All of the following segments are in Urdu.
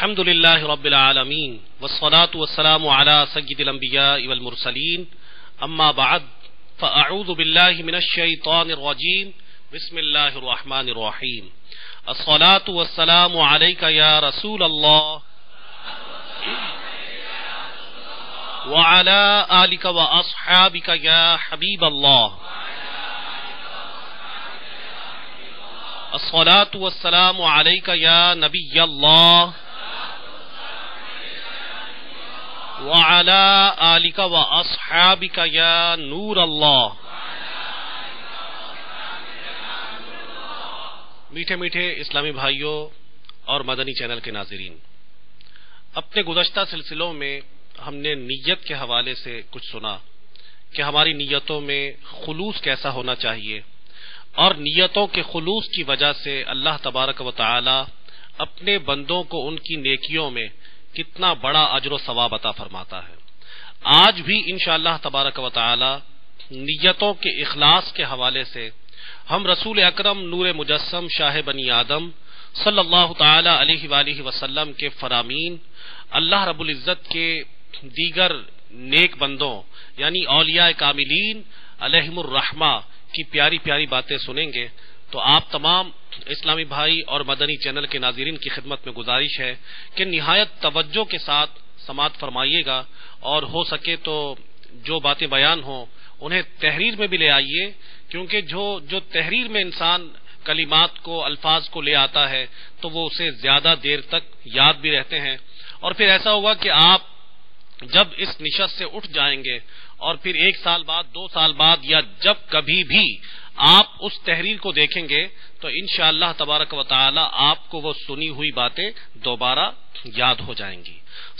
الحمد لله رب العالمين والصلاة والسلام على سيد الأنبياء والمرسلين أما بعد فأعوذ بالله من الشيطان الرجيم بسم الله الرحمن الرحيم الصلاة والسلام عليك يا رسول الله وعلى آلك وأصحابك يا حبيب الله الصلاة والسلام عليك يا نبي الله وعلى آلك وأصحابك يا نور الله۔ میٹھے میٹھے اسلامی بھائیوں اور مدنی چینل کے ناظرین، اپنے گزشتہ سلسلوں میں ہم نے نیت کے حوالے سے کچھ سنا کہ ہماری نیتوں میں خلوص کیسا ہونا چاہیے، اور نیتوں کے خلوص کی وجہ سے اللہ تبارک و تعالی اپنے بندوں کو ان کی نیکیوں میں کتنا بڑا اجر و ثواب عطا فرماتا ہے۔ آج بھی انشاءاللہ تبارک و تعالی نیتوں کے اخلاص کے حوالے سے ہم رسول اکرم نور مجسم شاہ بنی آدم صلی اللہ تعالی علیہ وآلہ وسلم کے فرامین، اللہ رب العزت کے دیگر نیک بندوں یعنی اولیاء کاملین علیہم الرحمہ کی پیاری پیاری باتیں سنیں گے۔ تو آپ تمام اسلامی بھائی اور مدنی چینل کے ناظرین کی خدمت میں گزارش ہے کہ نہایت توجہ کے ساتھ سماعت فرمائیے گا، اور ہو سکے تو جو باتیں بیان ہوں انہیں تحریر میں بھی لے آئیے، کیونکہ جو تحریر میں انسان کلمات کو الفاظ کو لے آتا ہے تو وہ اسے زیادہ دیر تک یاد بھی رہتے ہیں، اور پھر ایسا ہوگا کہ آپ جب اس نشست سے اٹھ جائیں گے اور پھر 1 سال بعد 2 سال بعد یا جب کبھی بھی آپ اس تحریر کو دیکھیں گے تو انشاءاللہ تبارک و تعالی آپ کو وہ سنی ہوئی باتیں دوبارہ یاد ہو جائیں گی۔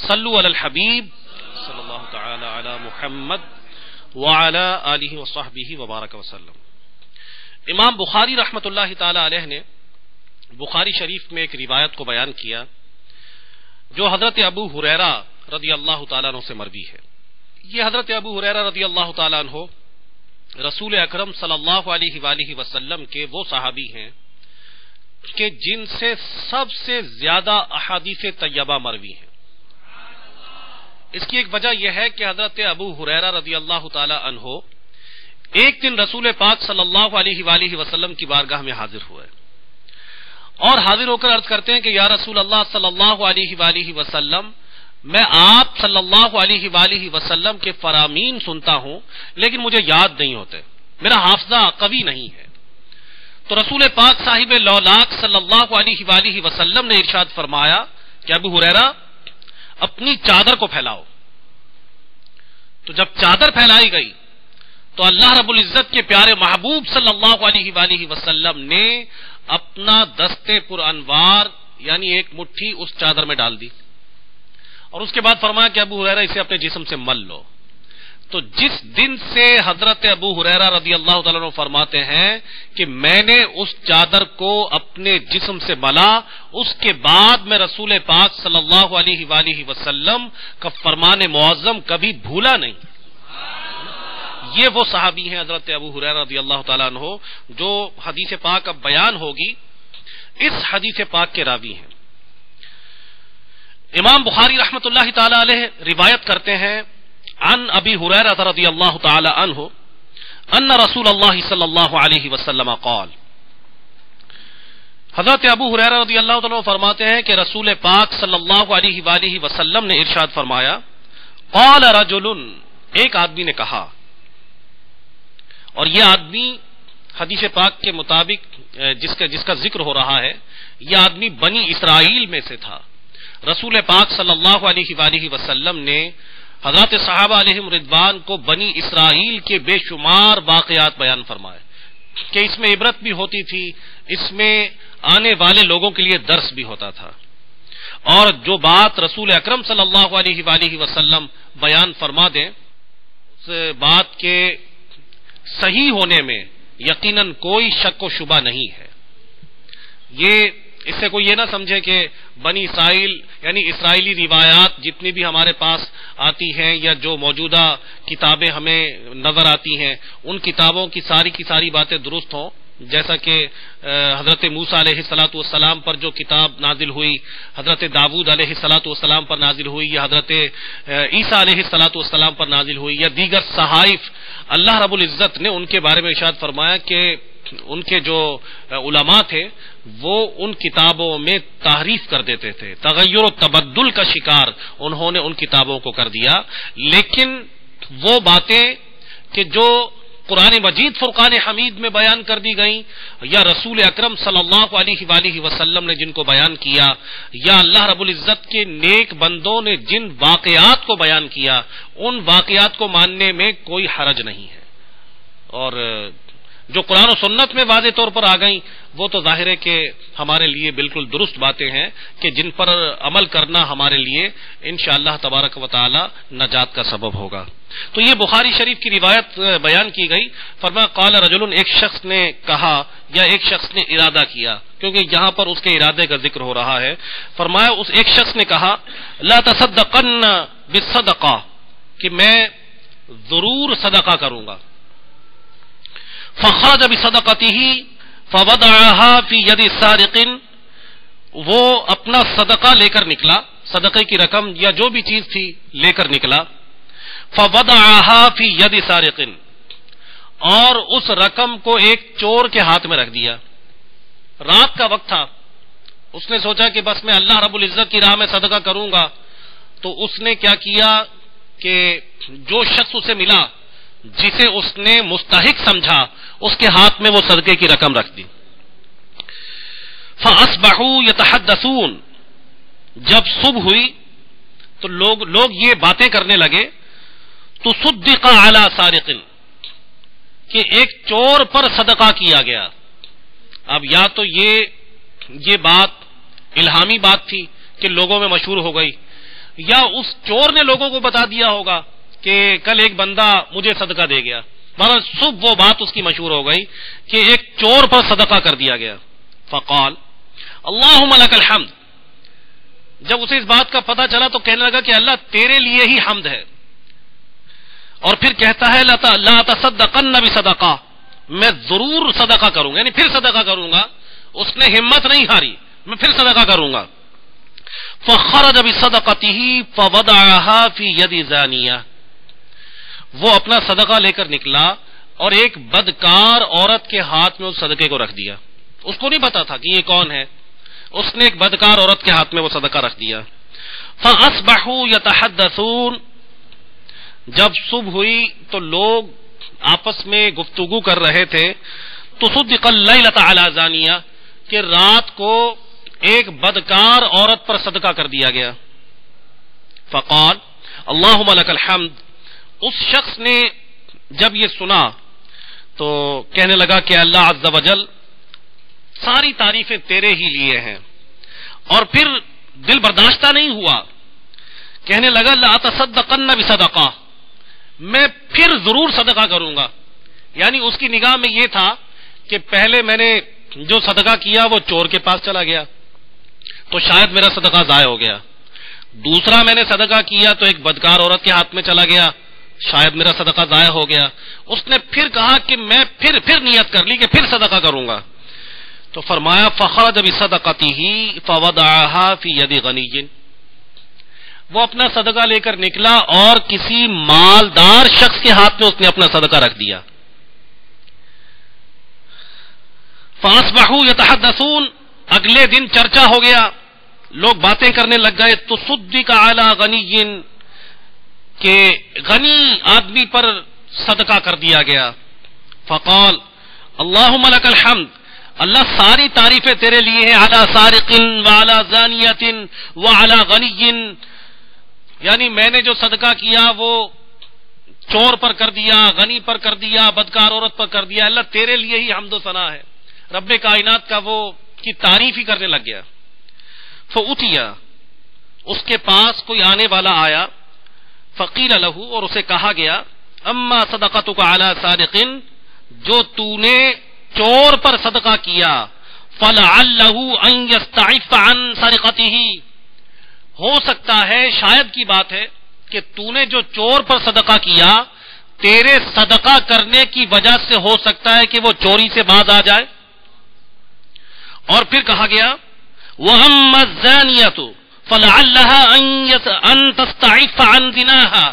صلو علی الحبیب صلی اللہ تعالی علی محمد وعلی آلہ وصحبہ وبارک وسلم۔ امام بخاری رحمۃ اللہ تعالی علیہ نے بخاری شریف میں ایک روایت کو بیان کیا جو حضرت ابو ہریرہ رضی اللہ تعالیٰ عنہ سے مروی ہے۔ یہ حضرت ابو ہریرہ رضی اللہ تعالیٰ عنہ رسول اکرم صلی اللہ علیہ وآلہ وسلم کے وہ صحابی ہیں کہ جن سے سب سے زیادہ احادیث طیبہ مروی ہیں۔ اس کی ایک وجہ یہ ہے کہ حضرت ابو ہریرہ رضی اللہ تعالیٰ عنہ ایک دن رسول پاک صلی اللہ علیہ وآلہ وسلم کی بارگاہ میں حاضر ہوئے، اور حاضر ہو کر عرض کرتے ہیں کہ یا رسول اللہ صلی اللہ علیہ وآلہ وسلم، میں آپ صلی اللہ علیہ وآلہ وسلم کے فرامین سنتا ہوں لیکن مجھے یاد نہیں ہوتے، میرا حافظہ قوی نہیں ہے۔ تو رسول پاک صاحب لولاک صلی اللہ علیہ وآلہ وسلم نے ارشاد فرمایا کہ ابو ہریرہ اپنی چادر کو پھیلاؤ۔ تو جب چادر پھیلائی گئی تو اللہ رب العزت کے پیارے محبوب صلی اللہ علیہ وآلہ وسلم نے اپنا دستے پر انوار یعنی ایک مٹھی اس چادر میں ڈال دی، اور اس کے بعد فرمایا کہ ابو ہریرہ اسے اپنے جسم سے مل لو۔ تو جس دن سے حضرت ابو ہریرہ رضی اللہ تعالیٰ عنہ فرماتے ہیں کہ میں نے اس چادر کو اپنے جسم سے ملا، اس کے بعد میں رسول پاک صلی اللہ علیہ وآلہ وسلم کا فرمان معظم کبھی بھولا نہیں۔ یہ وہ صحابی ہیں حضرت ابو ہریرہ رضی اللہ تعالیٰ عنہ جو حدیث پاک اب بیان ہوگی اس حدیث پاک کے راوی ہیں۔ امام بخاری رحمۃ اللہ تعالی علیہ روایت کرتے ہیں عن ابی ہریرہ رضی اللہ تعالی عنہ ان رسول اللہ صلی اللہ علیہ وسلم قال، حضرت ابو ہریرہ رضی اللہ تعالی عنہ فرماتے ہیں کہ رسول پاک صلی اللہ علیہ وآلہ وسلم نے ارشاد فرمایا، قال رجل، ایک آدمی نے کہا، اور یہ آدمی حدیث پاک کے مطابق جس کا ذکر ہو رہا ہے یہ آدمی بنی اسرائیل میں سے تھا۔ رسول پاک صلی اللہ علیہ وآلہ وسلم نے حضرات صحابہ علیہم رضوان کو بنی اسرائیل کے بے شمار واقعات بیان فرمائے کہ اس میں عبرت بھی ہوتی تھی، اس میں آنے والے لوگوں کے لیے درس بھی ہوتا تھا، اور جو بات رسول اکرم صلی اللہ علیہ وآلہ وسلم بیان فرما دیں اس بات کے صحیح ہونے میں یقیناً کوئی شک و شبہ نہیں ہے۔ اس سے کوئی یہ نہ سمجھے کہ بنی اسرائیل یعنی اسرائیلی روایات جتنی بھی ہمارے پاس آتی ہیں یا جو موجودہ کتابیں ہمیں نظر آتی ہیں ان کتابوں کی ساری باتیں درست ہوں، جیسا کہ حضرت موسیٰ علیہ الصلوۃ والسلام پر جو کتاب نازل ہوئی، حضرت داؤد علیہ الصلوۃ والسلام پر نازل ہوئی، یا حضرت عیسیٰ علیہ الصلوۃ والسلام پر نازل ہوئی، یا دیگر صحائف، اللہ رب العزت نے ان کے بارے میں ارشاد فرمایا کہ ان کے جو علماء تھے وہ ان کتابوں میں تحریف کر دیتے تھے، تغیر و تبدل کا شکار انہوں نے ان کتابوں کو کر دیا۔ لیکن وہ باتیں کہ جو قرآن مجید فرقان حمید میں بیان کر دی گئیں، یا رسول اکرم صلی اللہ علیہ وآلہ وسلم نے جن کو بیان کیا، یا اللہ رب العزت کے نیک بندوں نے جن واقعات کو بیان کیا، ان واقعات کو ماننے میں کوئی حرج نہیں ہے۔ اور جو قرآن و سنت میں واضح طور پر آ گئیں وہ تو ظاہر ہے کہ ہمارے لیے بالکل درست باتیں ہیں کہ جن پر عمل کرنا ہمارے لیے انشاءاللہ تبارک و تعالی نجات کا سبب ہوگا۔ تو یہ بخاری شریف کی روایت بیان کی گئی، فرمایا قال رجل، ایک شخص نے کہا یا ایک شخص نے ارادہ کیا، کیونکہ یہاں پر اس کے ارادے کا ذکر ہو رہا ہے۔ فرمایا اس ایک شخص نے کہا لا تصدقن بالصدقہ، کہ میں ضرور صدقہ کروں گا۔ فخرج بصدقته فوضعها في يد سارق، وہ اپنا صدقہ لے کر نکلا، صدقے کی رقم یا جو بھی چیز تھی لے کر نکلا، فوضعها في يد سارق، اور اس رقم کو ایک چور کے ہاتھ میں رکھ دیا۔ رات کا وقت تھا، اس نے سوچا کہ بس میں اللہ رب العزت کی راہ میں صدقہ کروں گا، تو اس نے کیا کیا کہ جو شخص اسے ملا جسے اس نے مستحق سمجھا اس کے ہاتھ میں وہ صدقے کی رقم رکھ دی۔ فاصبحوا يتحدثون، جب صبح ہوئی تو لوگ یہ باتیں کرنے لگے، تصدق على سارق، کہ ایک چور پر صدقہ کیا گیا۔ اب یا تو یہ بات الہامی بات تھی کہ لوگوں میں مشہور ہو گئی، یا اس چور نے لوگوں کو بتا دیا ہوگا کہ کل ایک بندہ مجھے صدقہ دے گیا۔ بہرحال صبح وہ بات اس کی مشہور ہو گئی کہ ایک چور پر صدقہ کر دیا گیا۔ فقال اللہم لک الحمد، جب اسے اس بات کا پتہ چلا تو کہنے لگا کہ اللہ تیرے لیے ہی حمد ہے، اور پھر کہتا ہے لا تصدقن بصدقہ، میں ضرور صدقہ کروں گا، یعنی پھر صدقہ کروں گا۔ اس نے ہمت نہیں ہاری، میں پھر صدقہ کروں گا۔ فخرج بصدقته فوضعها في يد زانیہ، وہ اپنا صدقہ لے کر نکلا اور ایک بدکار عورت کے ہاتھ میں اس صدقے کو رکھ دیا۔ اس کو نہیں پتا تھا کہ یہ کون ہے، اس نے ایک بدکار عورت کے ہاتھ میں وہ صدقہ رکھ دیا۔ فاصبحوا يتحدثون، جب صبح ہوئی تو لوگ آپس میں گفتگو کر رہے تھے، تصدق اللیلۃ علی زانیہ، کہ رات کو ایک بدکار عورت پر صدقہ کر دیا گیا۔ فقال اللہم لک الحمد، اس شخص نے جب یہ سنا تو کہنے لگا کہ اللہ عز و جل ساری تعریفیں تیرے ہی لیے ہیں، اور پھر دل برداشتہ نہیں ہوا، کہنے لگا لا تصدقن بصدقہ، میں پھر ضرور صدقہ کروں گا۔ یعنی اس کی نگاہ میں یہ تھا کہ پہلے میں نے جو صدقہ کیا وہ چور کے پاس چلا گیا تو شاید میرا صدقہ ضائع ہو گیا، دوسرا میں نے صدقہ کیا تو ایک بدکار عورت کے ہاتھ میں چلا گیا، شاید میرا صدقہ ضائع ہو گیا۔ اس نے پھر کہا کہ میں پھر نیت کر لی کہ پھر صدقہ کروں گا، تو فرمایا فخرج بصدقته فوضعها في يد غنی، وہ اپنا صدقہ لے کر نکلا اور کسی مالدار شخص کے ہاتھ میں اس نے اپنا صدقہ رکھ دیا۔ فاصبحوا يتحدثون، اگلے دن چرچا ہو گیا، لوگ باتیں کرنے لگ گئے، تصدق علی غنی، کہ غنی آدمی پر صدقہ کر دیا گیا۔ فقال اللہم لک الحمد، اللہ ساری تعریفیں تیرے لیے ہیں، علی سارق وعلی زانیۃ وعلی غنی، یعنی میں نے جو صدقہ کیا وہ چور پر کر دیا، غنی پر کر دیا، بدکار عورت پر کر دیا، اللہ تیرے لیے ہی حمد و ثنا ہے۔ رب کائنات کا وہ کی تعریف ہی کرنے لگ گیا۔ فأتیا، اس کے پاس کوئی آنے والا آیا، فقیل لہ، اور اسے کہا گیا اما صدقتک علی سارق، جو تو نے چور پر صدقہ کیا، فلعلہ ان یستعف عن سرقتہ، ہو سکتا ہے، شاید کی بات ہے کہ تو نے جو چور پر صدقہ کیا تیرے صدقہ کرنے کی وجہ سے ہو سکتا ہے کہ وہ چوری سے باز آ جائے. اور پھر کہا گیا وَأَمَّا الزَّانِيَةُ فَلَعَلَّهَا أَن تَسْتَعِفَّ عَن زِنَاهَا،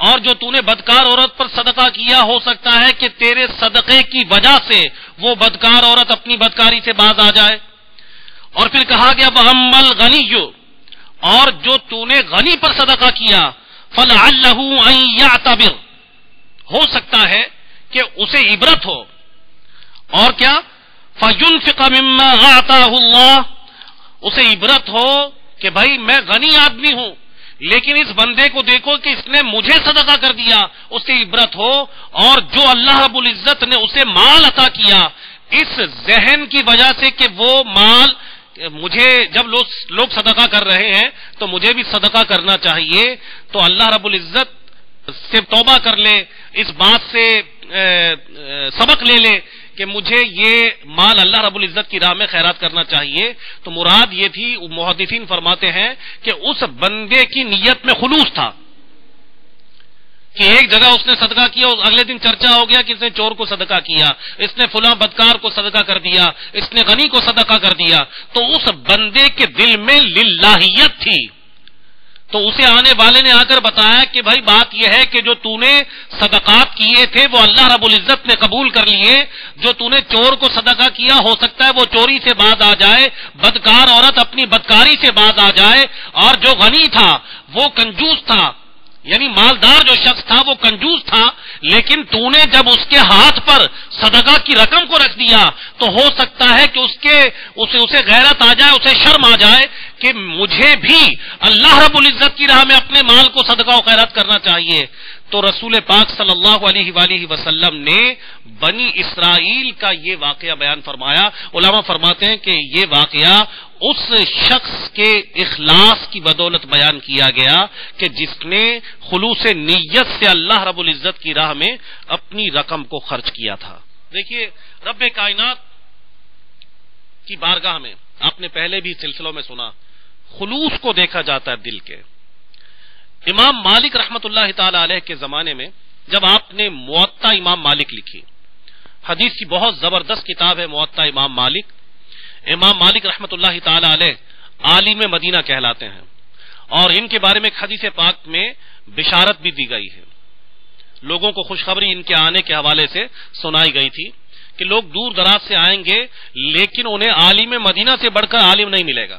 اور جو تو نے بدکار عورت پر صدقہ کیا ہو سکتا ہے کہ تیرے صدقے کی وجہ سے وہ بدکار عورت اپنی بدکاری سے باز آ جائے. اور پھر کہا گیا وَأَمَّا الْغَنِيُّ، اور جو تو نے غنی پر صدقہ کیا فَلَعَلَّهُ أَن يَعْتَبِرَ، ہو سکتا ہے کہ اسے عبرت ہو. اور کیا فَيُنْفِقَ مِمَّا آتَاهُ اللَّهُ، اسے عبرت ہو کہ بھائی میں غنی آدمی ہوں لیکن اس بندے کو دیکھو کہ اس نے مجھے صدقہ کر دیا، اس سے عبرت ہو. اور جو اللہ رب العزت نے اسے مال عطا کیا اس ذہن کی وجہ سے کہ وہ مال مجھے، جب لوگ صدقہ کر رہے ہیں تو مجھے بھی صدقہ کرنا چاہیے، تو اللہ رب العزت سے توبہ کر لے، اس بات سے سبق لے لے کہ مجھے یہ مال اللہ رب العزت کی راہ میں خیرات کرنا چاہیے. تو مراد یہ تھی، محدثین فرماتے ہیں کہ اس بندے کی نیت میں خلوص تھا کہ ایک جگہ اس نے صدقہ کیا اور اگلے دن چرچا ہو گیا کہ اس نے چور کو صدقہ کیا، اس نے فلاں بدکار کو صدقہ کر دیا، اس نے غنی کو صدقہ کر دیا. تو اس بندے کے دل میں للہیت تھی. تو اسے آنے والے نے آ کر بتایا کہ بھائی بات یہ ہے کہ جو تو نے صدقات کیے تھے وہ اللہ رب العزت نے قبول کر لیے، جو تو نے چور کو صدقہ کیا ہو سکتا ہے وہ چوری سے باز آ جائے، بدکار عورت اپنی بدکاری سے باز آ جائے، اور جو غنی تھا وہ کنجوس تھا، یعنی مالدار جو شخص تھا وہ کنجوس تھا، لیکن تو نے جب اس کے ہاتھ پر صدقہ کی رقم کو رکھ دیا تو ہو سکتا ہے کہ اسے غیرت آ جائے، اسے شرم آ جائے کہ مجھے بھی اللہ رب العزت کی راہ میں اپنے مال کو صدقہ و خیرات کرنا چاہیے. تو رسول پاک صلی اللہ علیہ وآلہ وسلم نے بنی اسرائیل کا یہ واقعہ بیان فرمایا. علماء فرماتے ہیں کہ یہ واقعہ اس شخص کے اخلاص کی بدولت بیان کیا گیا کہ جس نے خلوص نیت سے اللہ رب العزت کی راہ میں اپنی رقم کو خرچ کیا تھا. دیکھیے رب کائنات کی بارگاہ میں آپ نے پہلے بھی سلسلوں میں سنا خلوص کو دیکھا جاتا ہے دل کے. امام مالک رحمت اللہ تعالی علیہ کے زمانے میں جب آپ نے موطا امام مالک لکھی، حدیث کی بہت زبردست کتاب ہے موطا امام مالک. امام مالک رحمت اللہ تعالی علیہ عالم مدینہ کہلاتے ہیں، اور ان کے بارے میں ایک حدیث پاک میں بشارت بھی دی گئی ہے. لوگوں کو خوشخبری ان کے آنے کے حوالے سے سنائی گئی تھی کہ لوگ دور دراز سے آئیں گے لیکن انہیں عالم مدینہ سے بڑھ کر عالم نہیں ملے گا.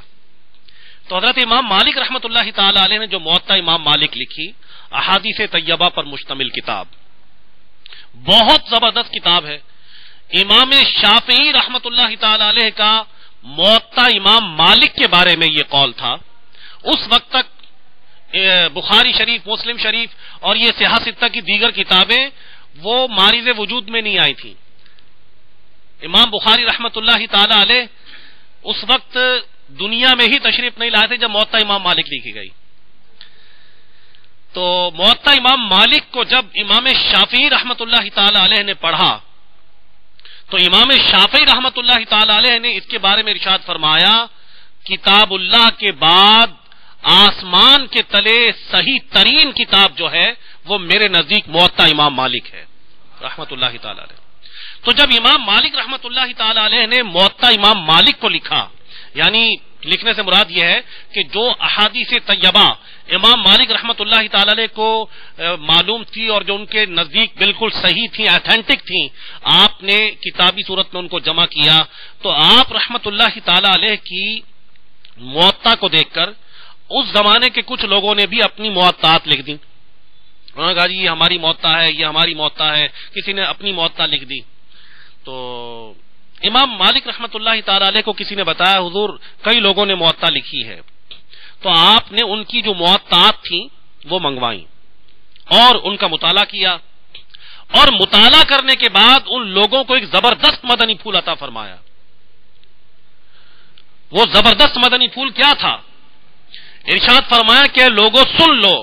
تو حضرت امام مالک رحمت اللہ تعالی علیہ نے جو موطا امام مالک لکھی، احادیث طیبہ پر مشتمل کتاب، بہت زبردست کتاب ہے. امام شافعی رحمت اللہ تعالی علیہ کا موطا امام مالک کے بارے میں یہ قول تھا. اس وقت تک بخاری شریف، مسلم شریف اور یہ صحاح ستہ کی دیگر کتابیں وہ مارز وجود میں نہیں آئی تھیں. امام بخاری رحمت اللہ تعالی علیہ اس وقت دنیا میں ہی تشریف نہیں لائے تھے جب موطا امام مالک لکھی گئی. تو موطا امام مالک کو جب امام شافعی رحمت اللہ تعالی علیہ نے پڑھا تو امام شافعی رحمت اللہ تعالی علیہ نے اس کے بارے میں ارشاد فرمایا کتاب اللہ کے بعد آسمان کے تلے صحیح ترین کتاب جو ہے وہ میرے نزدیک موطا امام مالک ہے رحمت اللہ تعالی علیہ. تو جب امام مالک رحمت اللہ تعالی علیہ نے موطا امام مالک کو لکھا، یعنی لکھنے سے مراد یہ ہے کہ جو احادیث طیبہ امام مالک رحمت اللہ تعالی علیہ کو معلوم تھی اور جو ان کے نزدیک بالکل صحیح تھیں، ایتھینٹک تھیں، آپ نے کتابی صورت میں ان کو جمع کیا. تو آپ رحمت اللہ تعالی علیہ کی موطا کو دیکھ کر اس زمانے کے کچھ لوگوں نے بھی اپنی موطاات لکھ دی. انہوں نے کہا جی یہ ہماری موطا ہے، یہ ہماری موطا ہے، کسی نے اپنی موطا لکھ دی. تو امام مالک رحمت اللہ تعالی علیہ کو کسی نے بتایا حضور کئی لوگوں نے موطا لکھی ہے. تو آپ نے ان کی جو موطاات تھیں وہ منگوائیں اور ان کا مطالعہ کیا، اور مطالعہ کرنے کے بعد ان لوگوں کو ایک زبردست مدنی پھول عطا فرمایا. وہ زبردست مدنی پھول کیا تھا؟ ارشاد فرمایا کہ لوگوں سن لو،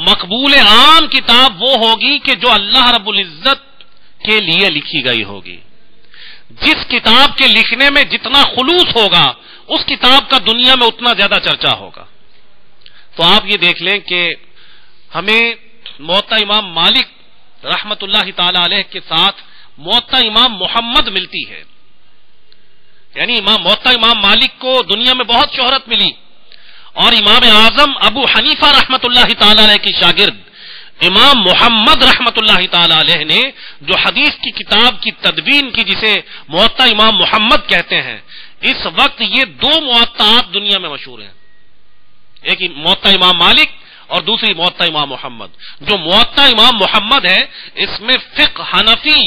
مقبول عام کتاب وہ ہوگی کہ جو اللہ رب العزت کے لیے لکھی گئی ہوگی. جس کتاب کے لکھنے میں جتنا خلوص ہوگا اس کتاب کا دنیا میں اتنا زیادہ چرچا ہوگا. تو آپ یہ دیکھ لیں کہ ہمیں موطا امام مالک رحمت اللہ تعالی علیہ کے ساتھ موطا امام محمد ملتی ہے. یعنی موطا امام مالک کو دنیا میں بہت شہرت ملی، اور امام اعظم ابو حنیفہ رحمت اللہ تعالی علیہ کی شاگرد امام محمد رحمت اللہ تعالی علیہ نے جو حدیث کی کتاب کی تدوین کی، جسے موطا امام محمد کہتے ہیں، اس وقت یہ دو موطئات دنیا میں مشہور ہیں، ایک موطا امام مالک اور دوسری موطا امام محمد. جو موطا امام محمد ہے اس میں فقہ حنفی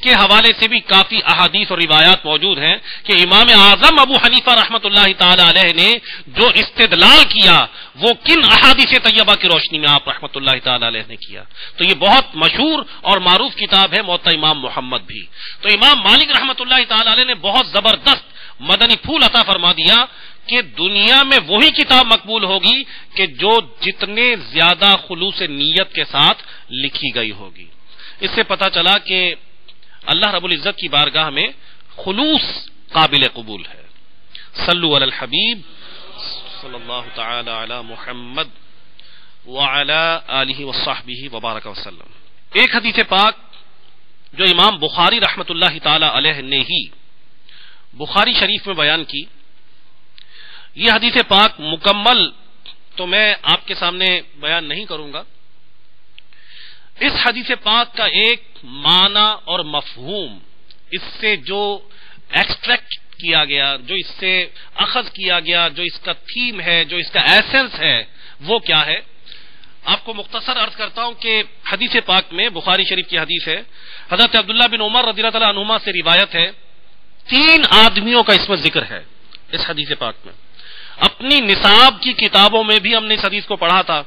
کے حوالے سے بھی کافی احادیث اور روایات موجود ہیں کہ امام اعظم ابو حنیفہ رحمت اللہ تعالی علیہ نے جو استدلال کیا وہ کن احادیث طیبہ کی روشنی میں آپ رحمت اللہ تعالی علیہ نے کیا. تو یہ بہت مشہور اور معروف کتاب ہے موطا امام محمد بھی. تو امام مالک رحمت اللہ تعالی علیہ نے بہت زبردست مدنی پھول عطا فرما دیا کہ دنیا میں وہی کتاب مقبول ہوگی کہ جو جتنے زیادہ خلوص نیت کے ساتھ لکھی گئی ہوگی. اس سے پتہ چلا کہ اللہ رب العزت کی بارگاہ میں خلوص قابل قبول ہے. صلو علی الحبیب صلی اللہ تعالی علی محمد وعلی آلہ وصحبہ وبارک وسلم. ایک حدیث پاک جو امام بخاری رحمت اللہ تعالی علیہ نے ہی بخاری شریف میں بیان کی، یہ حدیث پاک مکمل تو میں آپ کے سامنے بیان نہیں کروں گا. اس حدیث پاک کا ایک معنی اور مفہوم، اس سے جو ایکسٹریکٹ کیا گیا، جو اس سے اخذ کیا گیا، جو اس کا تھیم ہے، جو اس کا ایسنس ہے، وہ کیا ہے، آپ کو مختصر عرض کرتا ہوں کہ حدیث پاک میں بخاری شریف کی حدیث ہے، حضرت عبداللہ بن عمر رضی اللہ تعالیٰ عنہما سے روایت ہے، 3 آدمیوں کا اس میں ذکر ہے اس حدیث پاک میں. اپنی نصاب کی کتابوں میں بھی ہم نے اس حدیث کو پڑھا تھا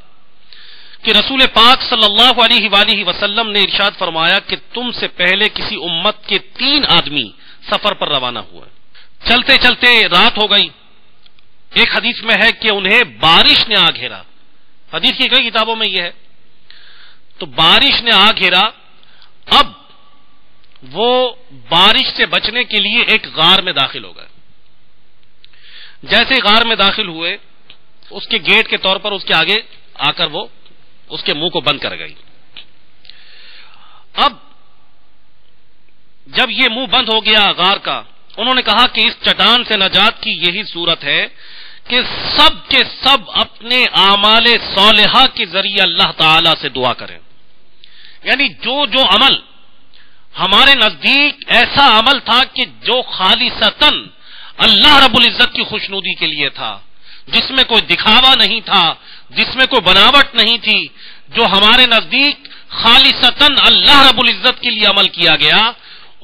کہ رسول پاک صلی اللہ علیہ وآلہ وسلم نے ارشاد فرمایا کہ تم سے پہلے کسی امت کے 3 آدمی سفر پر روانہ ہوئے. چلتے چلتے رات ہو گئی. ایک حدیث میں ہے کہ انہیں بارش نے آ گھیرا، حدیث کی کئی کتابوں میں یہ ہے. تو بارش نے آ گھیرا. اب وہ بارش سے بچنے کے لیے ایک غار میں داخل ہو گئے. جیسے غار میں داخل ہوئے، اس کے گیٹ کے طور پر اس کے آگے آ کر وہ اس کے منہ کو بند کر گئی. اب جب یہ منہ بند ہو گیا غار کا، انہوں نے کہا کہ اس چٹان سے نجات کی یہی صورت ہے کہ سب کے سب اپنے اعمال صالحہ کے ذریعے اللہ تعالی سے دعا کریں. یعنی جو عمل ہمارے نزدیک ایسا عمل تھا کہ جو خالصتاً اللہ رب العزت کی خوشنودی کے لیے تھا، جس میں کوئی دکھاوا نہیں تھا، جس میں کوئی بناوٹ نہیں تھی، جو ہمارے نزدیک خالصتاً اللہ رب العزت کے لیے عمل کیا گیا،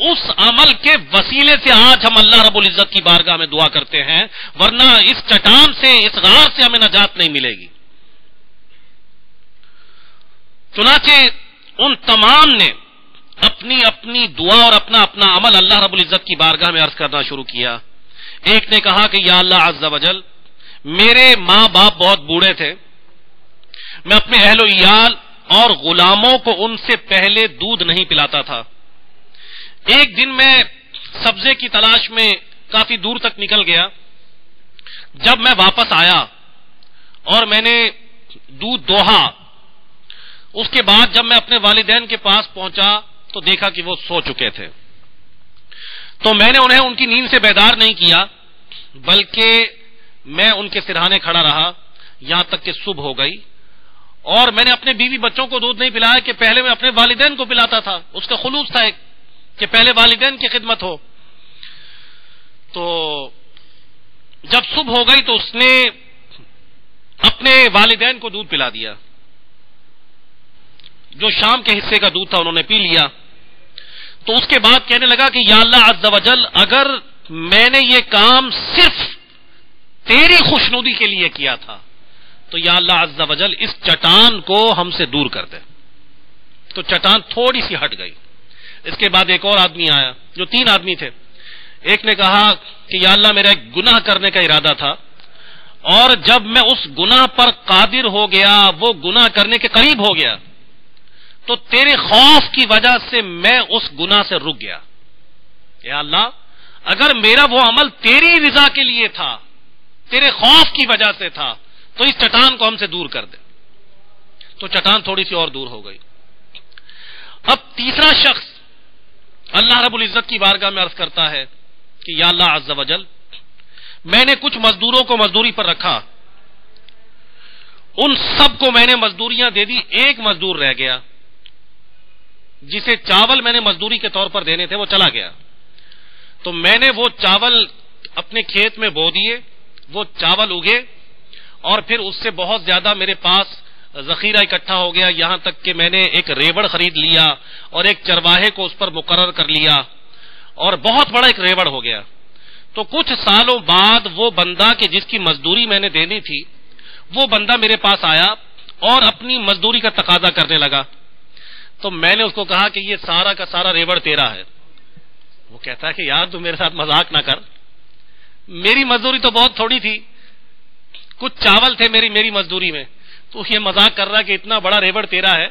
اس عمل کے وسیلے سے آج ہم اللہ رب العزت کی بارگاہ میں دعا کرتے ہیں، ورنہ اس چٹان سے، اس غار سے ہمیں نجات نہیں ملے گی. چنانچہ ان تمام نے اپنی اپنی دعا اور اپنا اپنا عمل اللہ رب العزت کی بارگاہ میں عرض کرنا شروع کیا. ایک نے کہا کہ یا اللہ عز و جل، میرے ماں باپ بہت بوڑھے تھے، میں اپنے اہل و عیال اور غلاموں کو ان سے پہلے دودھ نہیں پلاتا تھا. ایک دن میں سبزے کی تلاش میں کافی دور تک نکل گیا. جب میں واپس آیا اور میں نے دودھ دوہا، اس کے بعد جب میں اپنے والدین کے پاس پہنچا تو دیکھا کہ وہ سو چکے تھے. تو میں نے انہیں ان کی نیند سے بیدار نہیں کیا، بلکہ میں ان کے سرہانے کھڑا رہا یہاں تک کہ صبح ہو گئی. اور میں نے اپنے بیوی بچوں کو دودھ نہیں پلایا کہ پہلے میں اپنے والدین کو پلاتا تھا. اس کا خلوص تھا ایک کہ پہلے والدین کی خدمت ہو. تو جب صبح ہو گئی تو اس نے اپنے والدین کو دودھ پلا دیا. جو شام کے حصے کا دودھ تھا انہوں نے پی لیا. تو اس کے بعد کہنے لگا کہ یا اللہ عز و جل، اگر میں نے یہ کام صرف تیری خوشنودی کے لیے کیا تھا تو یا اللہ عز و جل اس چٹان کو ہم سے دور کر دے. تو چٹان تھوڑی سی ہٹ گئی. اس کے بعد ایک اور آدمی آیا، جو 3 آدمی تھے. ایک نے کہا کہ یا اللہ میرا ایک گناہ کرنے کا ارادہ تھا، اور جب میں اس گناہ پر قادر ہو گیا، وہ گناہ کرنے کے قریب ہو گیا، تو تیرے خوف کی وجہ سے میں اس گناہ سے رک گیا. یا اللہ اگر میرا وہ عمل تیری رضا کے لیے تھا، تیرے خوف کی وجہ سے تھا، تو اس چٹان کو ہم سے دور کر دے. تو چٹان تھوڑی سی اور دور ہو گئی۔ اب تیسرا شخص اللہ رب العزت کی بارگاہ میں عرض کرتا ہے کہ یا اللہ عز و جل، میں نے کچھ مزدوروں کو مزدوری پر رکھا، ان سب کو میں نے مزدوریاں دے دی، ایک مزدور رہ گیا جسے چاول میں نے مزدوری کے طور پر دینے تھے، وہ چلا گیا۔ تو میں نے وہ چاول اپنے کھیت میں بو دیے، وہ چاول اگے اور پھر اس سے بہت زیادہ میرے پاس ذخیرہ اکٹھا ہو گیا، یہاں تک کہ میں نے ایک ریوڑ خرید لیا اور ایک چرواہے کو اس پر مقرر کر لیا اور بہت بڑا ایک ریوڑ ہو گیا۔ تو کچھ سالوں بعد وہ بندہ کہ جس کی مزدوری میں نے دینی تھی، وہ بندہ میرے پاس آیا اور اپنی مزدوری کا تقاضا کرنے لگا۔ تو میں نے اس کو کہا کہ یہ سارا کا سارا ریوڑ تیرا ہے۔ وہ کہتا ہے کہ یار تو میرے ساتھ مذاق نہ کر، میری مزدوری تو بہت تھوڑی تھی، کچھ چاول تھے میری مزدوری میں، تو یہ مذاق کر رہا کہ اتنا بڑا ریوڑ تیرا ہے،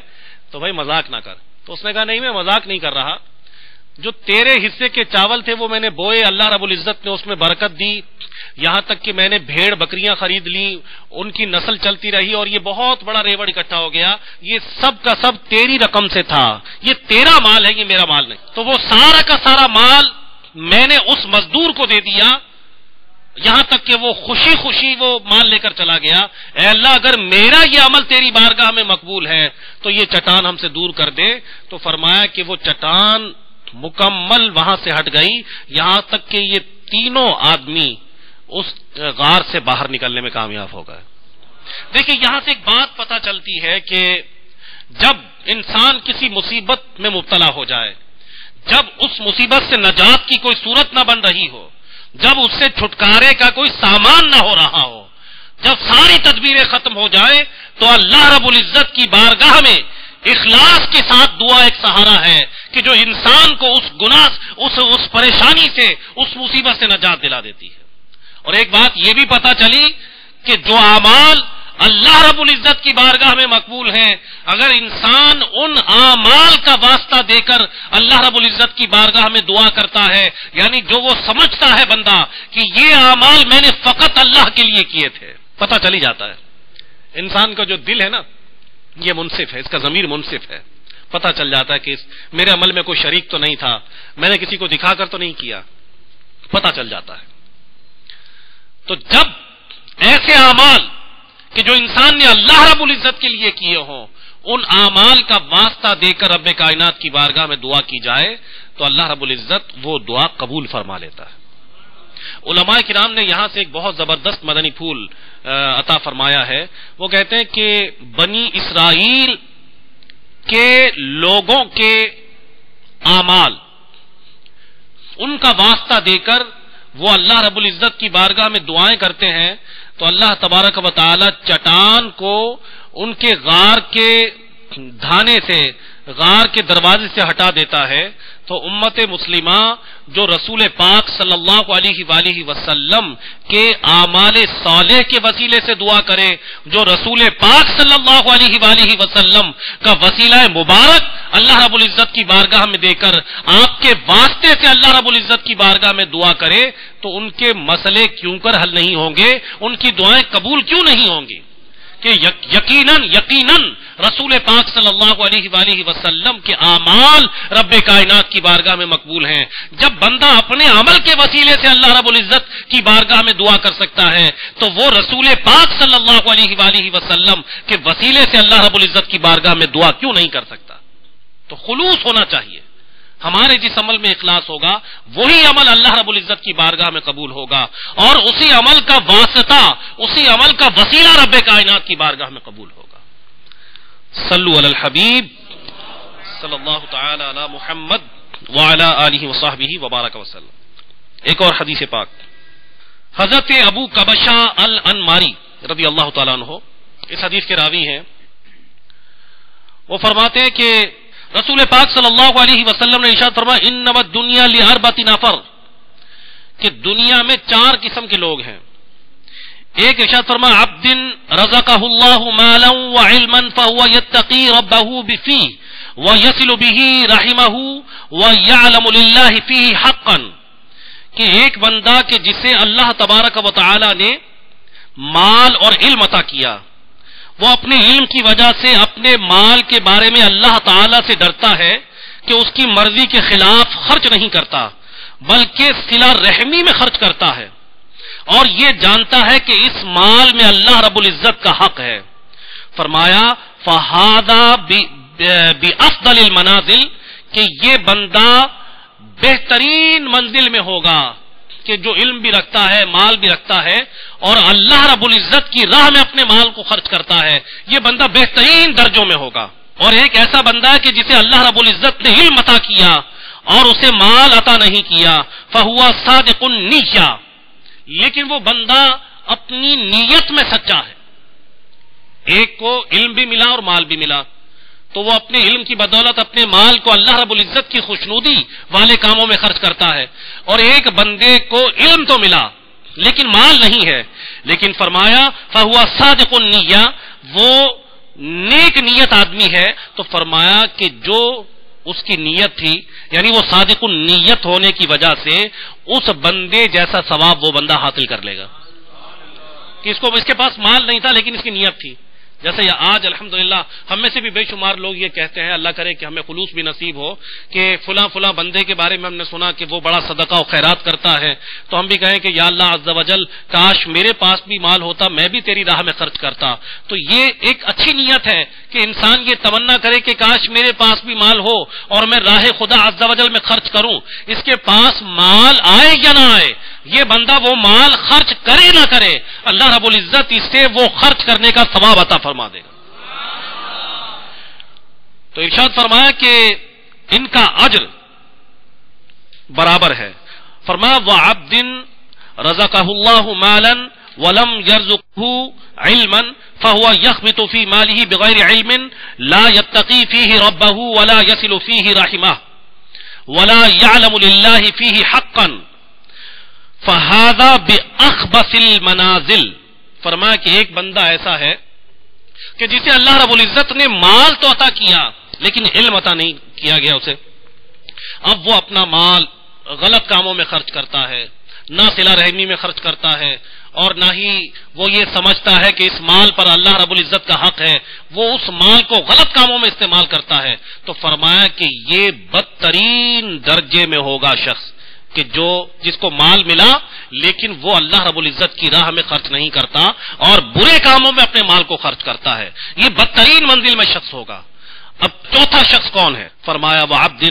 تو بھائی مذاق نہ کر۔ تو اس نے کہا نہیں، میں مذاق نہیں کر رہا، جو تیرے حصے کے چاول تھے وہ میں نے بوئے، اللہ رب العزت نے اس میں برکت دی، یہاں تک کہ میں نے بھیڑ بکریاں خرید لی، ان کی نسل چلتی رہی اور یہ بہت بڑا ریوڑ اکٹھا ہو گیا، یہ سب کا سب تیری رقم سے تھا، یہ تیرا مال ہے، یہ میرا مال نہیں۔ تو وہ سارا کا سارا مال میں نے اس مزدور کو دے دیا، یہاں تک کہ وہ خوشی خوشی وہ مال لے کر چلا گیا۔ اے اللہ، اگر میرا یہ عمل تیری بارگاہ میں مقبول ہے تو یہ چٹان ہم سے دور کر دے۔ تو فرمایا کہ وہ چٹان مکمل وہاں سے ہٹ گئی، یہاں تک کہ یہ تینوں آدمی اس غار سے باہر نکلنے میں کامیاب ہو گئے۔ دیکھیں یہاں سے ایک بات پتہ چلتی ہے کہ جب انسان کسی مصیبت میں مبتلا ہو جائے، جب اس مصیبت سے نجات کی کوئی صورت نہ بن رہی ہو، جب اس سے چھٹکارے کا کوئی سامان نہ ہو رہا ہو، جب ساری تدبیریں ختم ہو جائیں، تو اللہ رب العزت کی بارگاہ میں اخلاص کے ساتھ دعا ایک سہارا ہے کہ جو انسان کو اس گناہ، اس پریشانی سے، اس مصیبت سے نجات دلا دیتی ہے۔ اور ایک بات یہ بھی پتہ چلی کہ جو اعمال اللہ رب العزت کی بارگاہ میں مقبول ہیں، اگر انسان ان اعمال کا واسطہ دے کر اللہ رب العزت کی بارگاہ میں دعا کرتا ہے، یعنی جو وہ سمجھتا ہے بندہ کہ یہ اعمال میں نے فقط اللہ کے لیے کیے تھے، پتہ چلی جاتا ہے۔ انسان کا جو دل ہے نا، یہ منصف ہے، اس کا ضمیر منصف ہے، پتہ چل جاتا ہے کہ میرے عمل میں کوئی شریک تو نہیں تھا، میں نے کسی کو دکھا کر تو نہیں کیا، پتہ چل جاتا ہے۔ تو جب ایسے اعمال کہ جو انسان نے اللہ رب العزت کے لیے کیے ہوں، ان اعمال کا واسطہ دے کر رب کائنات کی بارگاہ میں دعا کی جائے تو اللہ رب العزت وہ دعا قبول فرما لیتا ہے۔ علماء کرام نے یہاں سے ایک بہت زبردست مدنی پھول عطا فرمایا ہے۔ وہ کہتے ہیں کہ بنی اسرائیل کے لوگوں کے اعمال، ان کا واسطہ دے کر وہ اللہ رب العزت کی بارگاہ میں دعائیں کرتے ہیں تو اللہ تبارک و تعالی چٹان کو ان کے غار کے دھانے سے، غار کے دروازے سے ہٹا دیتا ہے۔ تو امت مسلمہ جو رسول پاک صلی اللہ علیہ وآلہ وسلم کے اعمال صالح کے وسیلے سے دعا کرے، جو رسول پاک صلی اللہ علیہ وآلہ وسلم کا وسیلہ مبارک اللہ رب العزت کی بارگاہ میں دے کر آپ کے واسطے سے اللہ رب العزت کی بارگاہ میں دعا کرے تو ان کے مسئلے کیوں کر حل نہیں ہوں گے، ان کی دعائیں قبول کیوں نہیں ہوں گی؟ کہ یقیناً رسول پاک صلی اللہ علیہ وآلہ وسلم کے اعمال رب کائنات کی بارگاہ میں مقبول ہیں۔ جب بندہ اپنے عمل کے وسیلے سے اللہ رب العزت کی بارگاہ میں دعا کر سکتا ہے تو وہ رسول پاک صلی اللہ علیہ وآلہ وسلم کے وسیلے سے اللہ رب العزت کی بارگاہ میں دعا کیوں نہیں کر سکتا؟ تو خلوص ہونا چاہیے۔ ہمارے جس عمل میں اخلاص ہوگا وہی عمل اللہ رب العزت کی بارگاہ میں قبول ہوگا، اور اسی عمل کا واسطہ، اسی عمل کا وسیلہ رب کائنات کی بارگاہ میں قبول ہوگا۔ صلو علی الحبیب صلی اللہ تعالی علی محمد وعلی آلہ وصحبہ وبارک وسلم۔ ایک اور حدیث پاک، حضرت ابو کبشہ الانماری رضی اللہ تعالیٰ عنہ اس حدیث کے راوی ہیں۔ وہ فرماتے ہیں کہ رسول پاک صلی اللہ علیہ وسلم نے ارشاد فرمایا انما الدنیا لاربعۃ نفر، کہ دنیا میں 4 قسم کے لوگ ہیں۔ ایک ارشاد فرمایا عبد رزقہ اللہ مالا وعلما فهو يتقي ربه بفيه ويصل به رحمه ويعلم لله فيه حقا، کہ ایک بندہ کہ جسے اللہ تبارک و تعالی نے مال اور علم عطا کیا، وہ اپنے علم کی وجہ سے اپنے مال کے بارے میں اللہ تعالی سے ڈرتا ہے کہ اس کی مرضی کے خلاف خرچ نہیں کرتا بلکہ صلہ رحمی میں خرچ کرتا ہے، اور یہ جانتا ہے کہ اس مال میں اللہ رب العزت کا حق ہے. فرمایا فہذا بافضل المنازل، کہ یہ بندہ بہترین منزل میں ہوگا، کہ جو علم بھی رکھتا ہے، مال بھی رکھتا ہے اور اللہ رب العزت کی راہ میں اپنے مال کو خرچ کرتا ہے، یہ بندہ بہترین درجوں میں ہوگا. اور ایک ایسا بندہ ہے کہ جسے اللہ رب العزت نے علم عطا کیا اور اسے مال عطا نہیں کیا، فہو صادق النیہ، لیکن وہ بندہ اپنی نیت میں سچا ہے. ایک کو علم بھی ملا اور مال بھی ملا، تو وہ اپنے علم کی بدولت اپنے مال کو اللہ رب العزت کی خوشنودی والے کاموں میں خرچ کرتا ہے، اور ایک بندے کو علم تو ملا لیکن مال نہیں ہے، لیکن فرمایا فہو صادق النیہ، وہ نیک نیت آدمی ہے. تو فرمایا کہ جو اس کی نیت تھی، یعنی وہ صادق النیت ہونے کی وجہ سے اس بندے جیسا ثواب وہ بندہ حاصل کر لے گا. کہ اس کے پاس مال نہیں تھا لیکن اس کی نیت تھی. جیسے آج الحمدللہ ہم میں سے بھی بے شمار لوگ یہ کہتے ہیں، اللہ کرے کہ ہمیں خلوص بھی نصیب ہو، کہ فلاں فلاں بندے کے بارے میں ہم نے سنا کہ وہ بڑا صدقہ و خیرات کرتا ہے، تو ہم بھی کہیں کہ یا اللہ عز و جل کاش میرے پاس بھی مال ہوتا، میں بھی تیری راہ میں خرچ کرتا. تو یہ ایک اچھی نیت ہے کہ انسان یہ تمنا کرے کہ کاش میرے پاس بھی مال ہو اور میں راہ خدا عز و جل میں خرچ کروں. اس کے پاس مال آئے یا نہ آئے، یہ بندہ وہ مال خرچ کرے نہ کرے، اللہ رب العزت اس سے وہ خرچ کرنے کا ثواب عطا فرما دے گا. تو ارشاد فرمایا کہ ان کا اجر برابر ہے. فرمایا وعبد رزقہ اللہ مالا ولم يرزقه علما فهو يخبط في ماله بغير علم لا يتقي فيه ربه ولا يصل فيه رحمه ولا يعلم لله فيه حقا فهذا بأخبث المنازل. فرمایا کہ ایک بندہ ایسا ہے کہ جسے اللہ رب العزت نے مال تو عطا کیا لیکن علم عطا نہیں کیا گیا اسے. اب وہ اپنا مال غلط کاموں میں خرچ کرتا ہے، نہ صلہ رحمی میں خرچ کرتا ہے، اور نہ ہی وہ یہ سمجھتا ہے کہ اس مال پر اللہ رب العزت کا حق ہے، وہ اس مال کو غلط کاموں میں استعمال کرتا ہے. تو فرمایا کہ یہ بدترین درجے میں ہوگا شخص کہ جس کو مال ملا لیکن وہ اللہ رب العزت کی راہ میں خرچ نہیں کرتا اور برے کاموں میں اپنے مال کو خرچ کرتا ہے. یہ بدترین منزل میں شخص ہوگا. اب چوتھا شخص کون ہے؟ فرمایا وعبد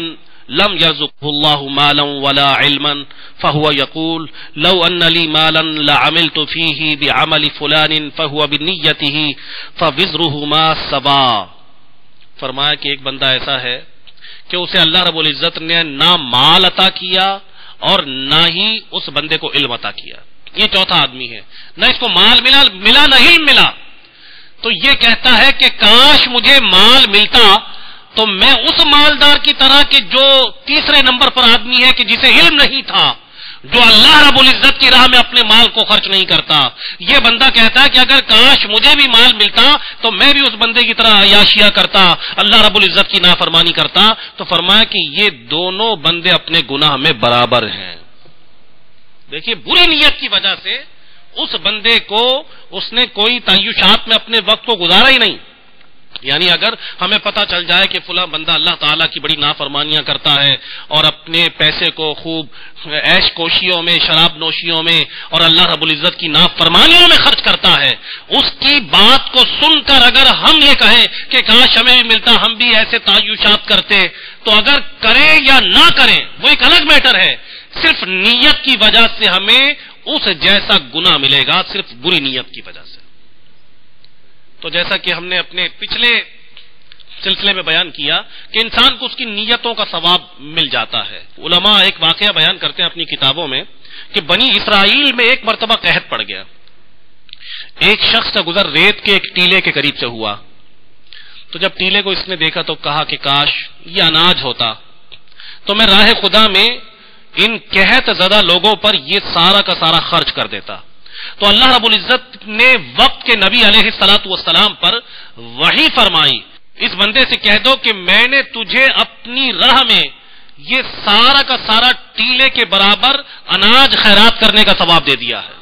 لم يرزقه الله مالا ولا علما فهو يقول لو ان لي مالا لعملت فيه بعمل فلان فهو بنيته فوزرهما سواء. فرمایا کہ ایک بندہ ایسا ہے کہ اسے اللہ رب العزت نے نہ مال عطا کیا اور نہ ہی اس بندے کو علم عطا کیا. یہ چوتھا آدمی ہے، نہ اس کو مال ملا نہ علم ملا. تو یہ کہتا ہے کہ کاش مجھے مال ملتا تو میں اس مالدار کی طرح کہ جو تیسرے نمبر پر آدمی ہے کہ جسے علم نہیں تھا، جو اللہ رب العزت کی راہ میں اپنے مال کو خرچ نہیں کرتا، یہ بندہ کہتا ہے کہ اگر کاش مجھے بھی مال ملتا تو میں بھی اس بندے کی طرح عیاشیاں کرتا، اللہ رب العزت کی نافرمانی کرتا. تو فرمایا کہ یہ دونوں بندے اپنے گناہ میں برابر ہیں. دیکھیے بری نیت کی وجہ سے اس بندے کو اس نے کوئی تعیشات میں اپنے وقت کو گزارا ہی نہیں. یعنی اگر ہمیں پتہ چل جائے کہ فلاں بندہ اللہ تعالیٰ کی بڑی نافرمانیاں کرتا ہے اور اپنے پیسے کو خوب عیش کوشیوں میں، شراب نوشیوں میں اور اللہ رب العزت کی نافرمانیوں میں خرچ کرتا ہے، اس کی بات کو سن کر اگر ہم یہ کہیں کہ کاش ہمیں بھی ملتا، ہم بھی ایسے تعیشات کرتے، تو اگر کریں یا نہ کریں وہ ایک الگ میٹر ہے. صرف نیت کی وجہ سے ہمیں اس جیسا گناہ ملے گا، صرف بری نیت کی وجہ سے. تو جیسا کہ ہم نے اپنے پچھلے سلسلے میں بیان کیا کہ انسان کو اس کی نیتوں کا ثواب مل جاتا ہے. علماء ایک واقعہ بیان کرتے ہیں اپنی کتابوں میں کہ بنی اسرائیل میں ایک مرتبہ قحط پڑ گیا. ایک شخص کا گزر ریت کے ایک ٹیلے کے قریب سے ہوا. تو جب ٹیلے کو اس نے دیکھا تو کہا کہ کاش یہ اناج ہوتا تو میں راہ خدا میں ان قحط زدہ لوگوں پر یہ سارا کا سارا خرچ کر دیتا. تو اللہ رب العزت نے وقت کے نبی علیہ الصلوۃ والسلام پر وحی فرمائی، اس بندے سے کہہ دو کہ میں نے تجھے اپنی راہ میں یہ سارا کا سارا ٹیلے کے برابر اناج خیرات کرنے کا ثواب دے دیا ہے.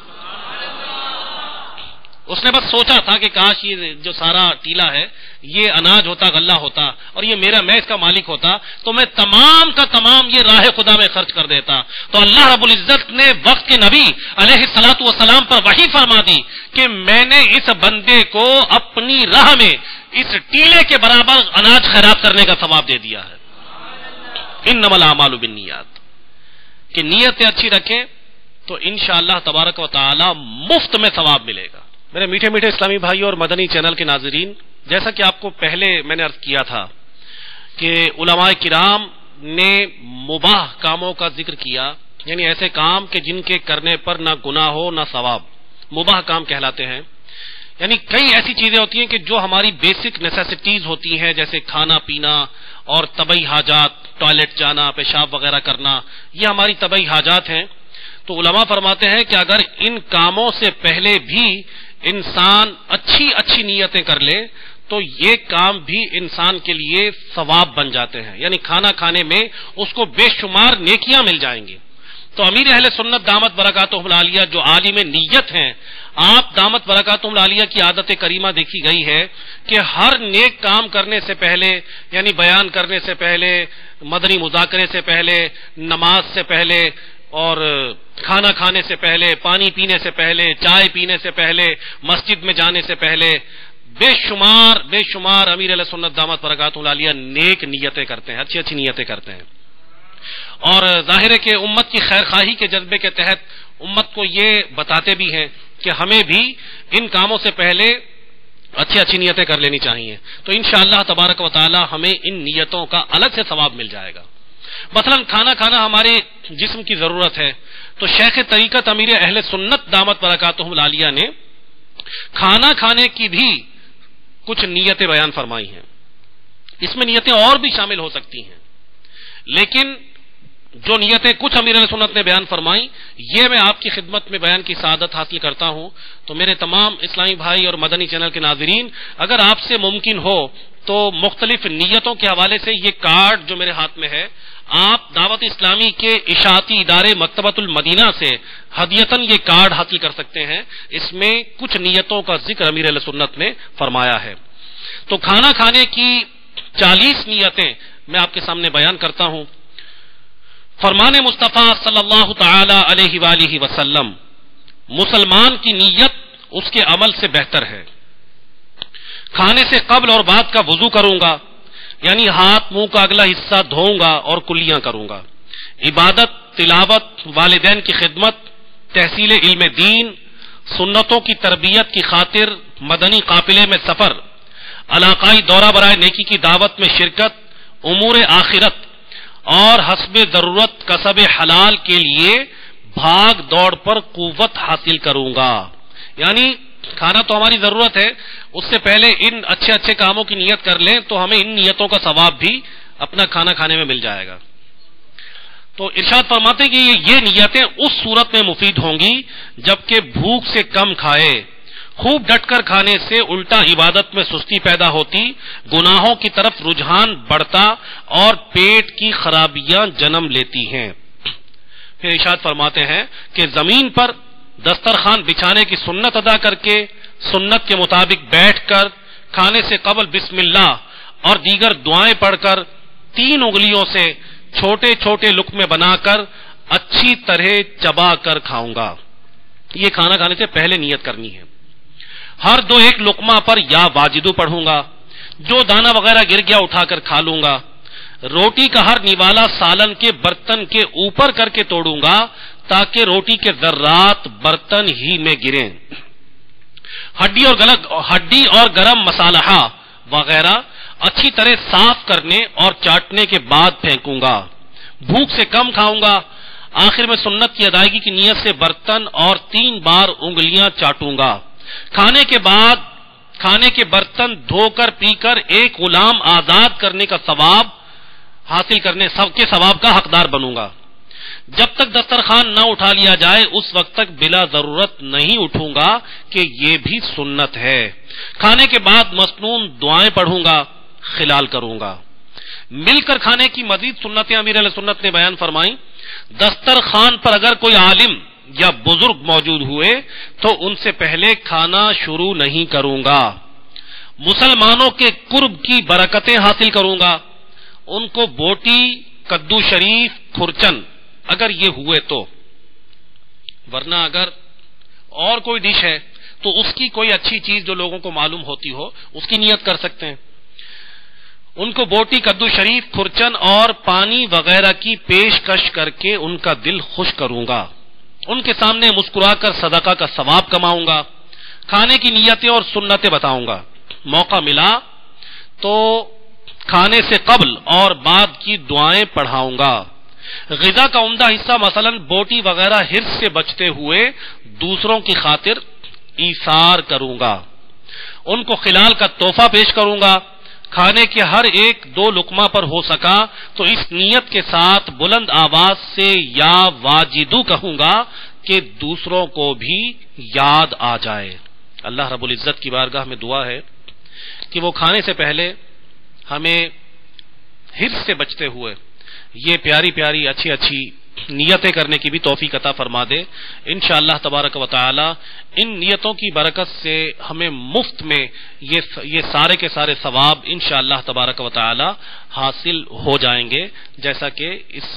اس نے بس سوچا تھا کہ کاش یہ جو سارا ٹیلا ہے یہ اناج ہوتا، غلہ ہوتا، اور یہ میں اس کا مالک ہوتا تو میں تمام کا تمام یہ راہ خدا میں خرچ کر دیتا۔ تو اللہ رب العزت نے وقت کے نبی علیہ الصلوۃ والسلام پر وحی فرما دی کہ میں نے اس بندے کو اپنی راہ میں اس ٹیلے کے برابر اناج خیرات کرنے کا ثواب دے دیا ہے۔ انما الاعمال بالنیات، کہ نیتیں اچھی رکھیں تو انشاءاللہ تبارک و تعالی مفت میں ثواب ملے گا۔ میرے میٹھے میٹھے اسلامی بھائیوں اور مدنی چینل کے ناظرین، جیسا کہ آپ کو پہلے میں نے عرض کیا تھا کہ علماء کرام نے مباح کاموں کا ذکر کیا، یعنی ایسے کام کہ جن کے کرنے پر نہ گناہ ہو نہ ثواب، مباح کام کہلاتے ہیں۔ یعنی کئی ایسی چیزیں ہوتی ہیں کہ جو ہماری بیسک نیسیسٹیز ہوتی ہیں، جیسے کھانا پینا اور طبعی حاجات، ٹوائلٹ جانا، پیشاب وغیرہ کرنا، یہ ہماری طبعی حاجات ہیں۔ تو علماء فرماتے ہیں کہ اگر ان کاموں سے پہلے بھی انسان اچھی نیتیں کر لے تو یہ کام بھی انسان کے لیے ثواب بن جاتے ہیں، یعنی کھانا کھانے میں اس کو بے شمار نیکیاں مل جائیں گی۔ تو امیر اہل سنت دامت برکاتہم العالیہ جو عالم نیت ہیں، آپ دامت برکاتہم العالیہ کی عادت کریمہ دیکھی گئی ہے کہ ہر نیک کام کرنے سے پہلے، یعنی بیان کرنے سے پہلے، مدنی مذاکرے سے پہلے، نماز سے پہلے، اور کھانا کھانے سے پہلے، پانی پینے سے پہلے، چائے پینے سے پہلے، مسجد میں جانے سے پہلے بے شمار امیر علیہ سنت دامت برکاتہ العالیہ نیک نیتیں کرتے ہیں، اچھی نیتیں کرتے ہیں۔ اور ظاہر ہے کہ امت کی خیر خواہی کے جذبے کے تحت امت کو یہ بتاتے بھی ہیں کہ ہمیں بھی ان کاموں سے پہلے اچھی نیتیں کر لینی چاہیے، تو انشاءاللہ تبارک و تعالی ہمیں ان نیتوں کا الگ سے ثواب مل جائے گا۔ مثلا کھانا کھانا ہمارے جسم کی ضرورت ہے، تو شیخ طریقت امیر اہل سنت دامت برکاتہم العالیہ نے کھانا کھانے کی بھی کچھ نیتیں بیان فرمائی ہیں۔ اس میں نیتیں اور بھی شامل ہو سکتی ہیں، لیکن جو نیتیں کچھ امیر اہل سنت نے بیان فرمائی یہ میں آپ کی خدمت میں بیان کی سعادت حاصل کرتا ہوں۔ تو میرے تمام اسلامی بھائی اور مدنی چینل کے ناظرین، اگر آپ سے ممکن ہو تو مختلف نیتوں کے حوالے سے یہ کارڈ جو میرے ہاتھ میں ہے، آپ دعوت اسلامی کے اشاعتی ادارے مکتبۃ المدینہ سے ہدیتاً یہ کارڈ حاصل کر سکتے ہیں۔ اس میں کچھ نیتوں کا ذکر امیر اہل سنت نے فرمایا ہے۔ تو کھانا کھانے کی 40 نیتیں میں آپ کے سامنے بیان کرتا ہوں۔ فرمان مصطفیٰ صلی اللہ تعالی علیہ وآلہ وسلم، مسلمان کی نیت اس کے عمل سے بہتر ہے۔ کھانے سے قبل اور بعد کا وضو کروں گا، یعنی ہاتھ منہ کا اگلا حصہ دھوؤں گا اور کلیاں کروں گا۔ عبادت، تلاوت، والدین کی خدمت، تحصیل علم دین، سنتوں کی تربیت کی خاطر مدنی قافلے میں سفر، علاقائی دورہ برائے نیکی کی دعوت میں شرکت، امور آخرت اور حسب ضرورت کسب حلال کے لیے بھاگ دوڑ پر قوت حاصل کروں گا۔ یعنی کھانا تو ہماری ضرورت ہے، اس سے پہلے ان اچھے کاموں کی نیت کر لیں تو ہمیں ان نیتوں کا ثواب بھی اپنا کھانا کھانے میں مل جائے گا۔ تو ارشاد فرماتے ہیں کہ یہ نیتیں اس صورت میں مفید ہوں گی جبکہ بھوک سے کم کھائے، خوب ڈٹ کر کھانے سے الٹا عبادت میں سستی پیدا ہوتی، گناہوں کی طرف رجحان بڑھتا اور پیٹ کی خرابیاں جنم لیتی ہیں۔ پھر ارشاد فرماتے ہیں کہ زمین پر دسترخوان بچھانے کی سنت ادا کر کے سنت کے مطابق بیٹھ کر کھانے سے قبل بسم اللہ اور دیگر دعائیں پڑھ کر 3 انگلیوں سے چھوٹے لقمے بنا کر اچھی طرح چبا کر کھاؤں گا۔ یہ کھانا کھانے سے پہلے نیت کرنی ہے۔ ہر 2-1 لقمہ پر یا واجدو پڑھوں گا، جو دانہ وغیرہ گر گیا اٹھا کر کھا لوں گا۔ روٹی کا ہر نوالا سالن کے برتن کے اوپر کر کے توڑوں گا تاکہ روٹی کے ذرات برتن ہی میں گریں۔ ہڈی اور گرم مصالحہ وغیرہ اچھی طرح صاف کرنے اور چاٹنے کے بعد پھینکوں گا۔ بھوک سے کم کھاؤں گا۔ آخر میں سنت کی ادائیگی کی نیت سے برتن اور 3 بار انگلیاں چاٹوں گا۔ کھانے کے برتن دھو کر پی کر ایک غلام آزاد کرنے کا ثواب حاصل کرنے کے ثواب کا حقدار بنوں گا۔ جب تک دسترخوان نہ اٹھا لیا جائے اس وقت تک بلا ضرورت نہیں اٹھوں گا کہ یہ بھی سنت ہے۔ کھانے کے بعد مسنون دعائیں پڑھوں گا، خلال کروں گا۔ مل کر کھانے کی مزید سنتیں امیر علیہ سنت نے بیان فرمائیں۔ دسترخوان پر اگر کوئی عالم یا بزرگ موجود ہوئے تو ان سے پہلے کھانا شروع نہیں کروں گا، مسلمانوں کے قرب کی برکتیں حاصل کروں گا، ان کو بوٹی، کدو شریف، کھرچن اگر یہ ہوئے تو، ورنہ اگر اور کوئی ڈش ہے تو اس کی کوئی اچھی چیز جو لوگوں کو معلوم ہوتی ہو اس کی نیت کر سکتے ہیں۔ ان کو بوٹی، کدو شریف، کھرچن اور پانی وغیرہ کی پیشکش کر کے ان کا دل خوش کروں گا، ان کے سامنے مسکرا کر صدقہ کا ثواب کماؤں گا، کھانے کی نیتیں اور سنتیں بتاؤں گا، موقع ملا تو کھانے سے قبل اور بعد کی دعائیں پڑھاؤں گا، غذا کا عمدہ حصہ مثلا بوٹی وغیرہ حرص سے بچتے ہوئے دوسروں کی خاطر ایثار کروں گا، ان کو خلال کا تحفہ پیش کروں گا، کھانے کے ہر ایک 2 لقمہ پر ہو سکا تو اس نیت کے ساتھ بلند آواز سے یا واجدو کہوں گا کہ دوسروں کو بھی یاد آ جائے۔ اللہ رب العزت کی بارگاہ میں دعا ہے کہ وہ کھانے سے پہلے ہمیں حرص سے بچتے ہوئے یہ پیاری پیاری اچھی اچھی نیتیں کرنے کی بھی توفیق عطا فرما دے۔ انشاءاللہ تبارک و تعالی ان نیتوں کی برکت سے ہمیں مفت میں یہ سارے کے سارے ثواب انشاءاللہ تبارک و تعالی حاصل ہو جائیں گے، جیسا کہ اس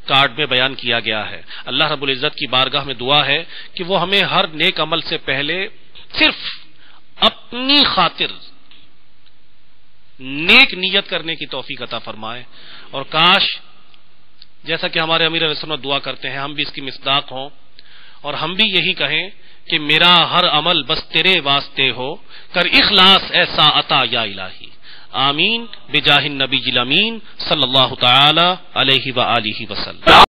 کارڈ میں بیان کیا گیا ہے۔ اللہ رب العزت کی بارگاہ میں دعا ہے کہ وہ ہمیں ہر نیک عمل سے پہلے صرف اپنی خاطر نیک نیت کرنے کی توفیق عطا فرمائے، اور کاش جیسا کہ ہمارے امیر علیہ السلام دعا کرتے ہیں ہم بھی اس کی مصداق ہوں اور ہم بھی یہی کہیں کہ میرا ہر عمل بس تیرے واسطے ہو، کر اخلاص ایسا عطا یا الہی، آمین بجاہ النبی الامین صلی اللہ تعالی علیہ وآلہ وسلم۔